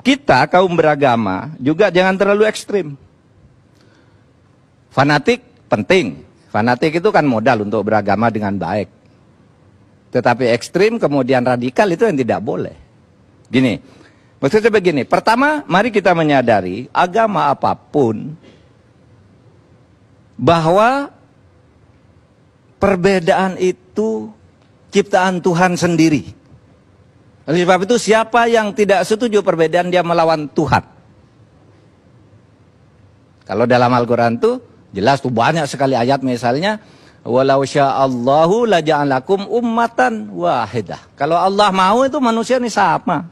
kita kaum beragama juga jangan terlalu ekstrim. Fanatik penting. Fanatik itu kan modal untuk beragama dengan baik. Tetapi ekstrim kemudian radikal itu yang tidak boleh. Gini, maksudnya begini. Pertama, mari kita menyadari agama apapun bahwa perbedaan itu ciptaan Tuhan sendiri. Oleh sebab itu siapa yang tidak setuju perbedaan dia melawan Tuhan. Kalau dalam Al-Quran tuh jelas tuh banyak sekali ayat misalnya walau sya'allahu laja'alakum ummatan wahidah. Kalau Allah mau itu manusia ini sama.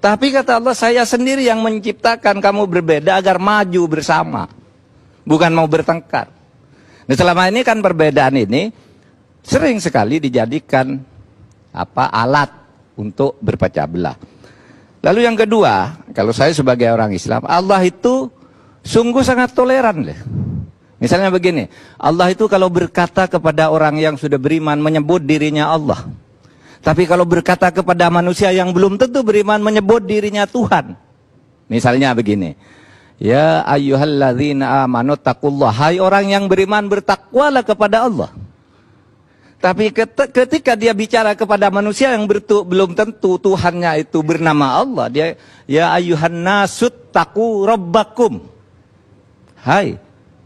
Tapi kata Allah saya sendiri yang menciptakan kamu berbeda agar maju bersama. Bukan mau bertengkar. Nah selama ini kan perbedaan ini sering sekali dijadikan alat untuk berpecah belah. Lalu yang kedua, kalau saya sebagai orang Islam, Allah itu sungguh sangat toleran. Misalnya begini, Allah itu kalau berkata kepada orang yang sudah beriman menyebut dirinya Allah. Tapi kalau berkata kepada manusia yang belum tentu beriman menyebut dirinya Tuhan. Misalnya begini, ya ayyuhalladzina amanu taqullah, hai orang yang beriman bertakwalah kepada Allah. Tapi ketika dia bicara kepada manusia yang belum tentu Tuhannya itu bernama Allah, dia ya ayyuhan nasut taqu rabbakum. Hai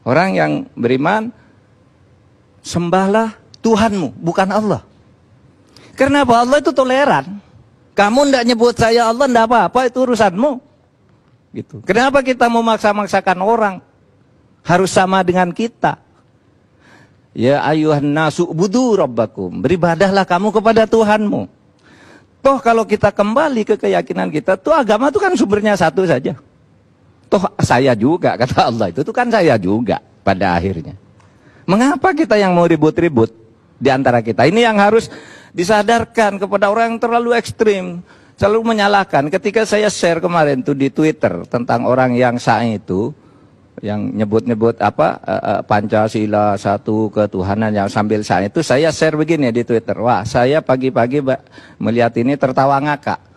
orang yang beriman, sembahlah Tuhanmu, bukan Allah. Karena apa? Allah itu toleran. Kamu tidak nyebut saya Allah, tidak apa-apa, itu urusanmu. Gitu. Kenapa kita memaksa-maksakan orang harus sama dengan kita? Ya ayuhan nasu budu rabbakum, beribadahlah kamu kepada Tuhanmu. Toh kalau kita kembali ke keyakinan kita, tuh agama itu kan sumbernya satu saja. Toh saya juga, kata Allah itu kan saya juga pada akhirnya. Mengapa kita yang mau ribut-ribut di antara kita? Ini yang harus disadarkan kepada orang yang terlalu ekstrim, selalu menyalahkan. Ketika saya share kemarin tuh di Twitter tentang orang yang sa'i itu, yang nyebut-nyebut Pancasila satu ketuhanan yang sambil sa'i itu, saya share begini di Twitter. Wah, saya pagi-pagi melihat ini tertawa ngakak.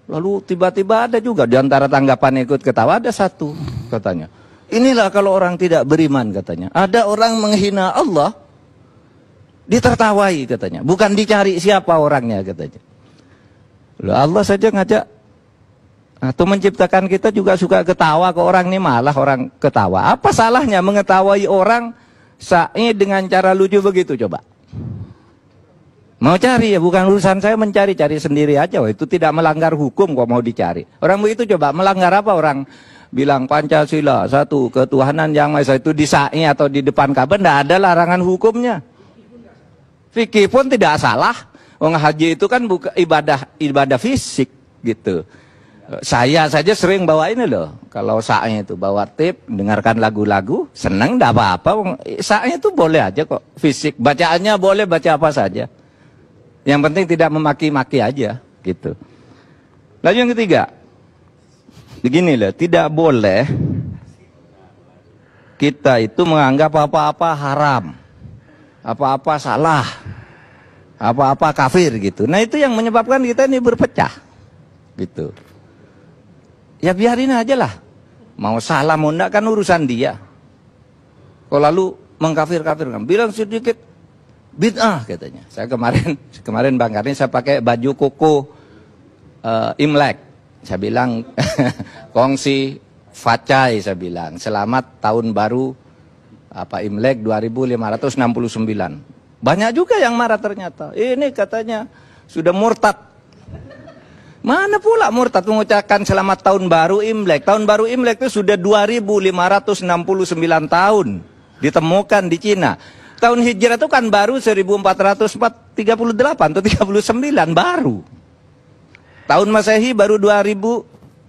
Lalu tiba-tiba ada juga di antara tanggapan ikut ketawa ada satu katanya. Inilah kalau orang tidak beriman katanya. Ada orang menghina Allah ditertawai katanya, bukan dicari siapa orangnya katanya. Loh, Allah saja ngajak atau menciptakan kita juga suka ketawa ke orang ini, malah orang ketawa. Apa salahnya mengetahui orang sa'i dengan cara lucu begitu coba? Mau cari ya bukan urusan saya mencari, cari sendiri aja. Wah, itu tidak melanggar hukum kok mau dicari. Orang begitu coba melanggar apa? Orang bilang Pancasila satu ketuhanan yang Maha Esa itu di sa'i atau di depan Ka'bah, tidak ada larangan hukumnya. Fikih pun tidak salah. Wong haji itu kan bukan ibadah fisik gitu. Saya saja sering bawa ini loh. Kalau sa'i itu bawa tip, dengarkan lagu-lagu, seneng enggak apa-apa. Sa'i itu boleh aja kok. Fisik, bacaannya boleh baca apa saja. Yang penting tidak memaki-maki aja gitu. Lalu yang ketiga, begini loh, tidak boleh kita itu menganggap apa-apa haram, apa-apa salah, apa-apa kafir gitu. Nah itu yang menyebabkan kita ini berpecah gitu. Ya biarin aja lah. Mau salah mau enggak kan urusan dia. Kalau lalu mengkafir-kafirkan, bilang sedikit bid'ah katanya. Saya kemarin Bang Karni saya pakai baju koko Imlek. Saya bilang kongsi facai, saya bilang selamat tahun baru Imlek 2569. Banyak juga yang marah ternyata. Ini katanya sudah murtad. Mana pula murtad mengucapkan selamat tahun baru Imlek. Tahun baru Imlek itu sudah 2569 tahun ditemukan di Cina. Tahun Hijrah itu kan baru 1438 atau 39 baru. Tahun Masehi baru 2018.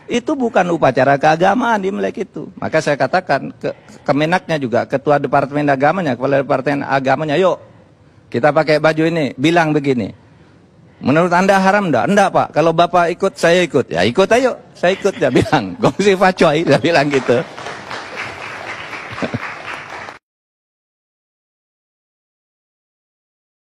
Itu bukan upacara keagamaan Imlek itu. Maka saya katakan ke Kemenaknya juga, ketua departemen agamanya, kepala departemen agamanya, yuk kita pakai baju ini, bilang begini. Menurut Anda haram enggak? Enggak Pak, kalau Bapak ikut saya ikut. Ya ikut ayo, saya ikut, dia bilang. Gongsi facoi, dia bilang gitu.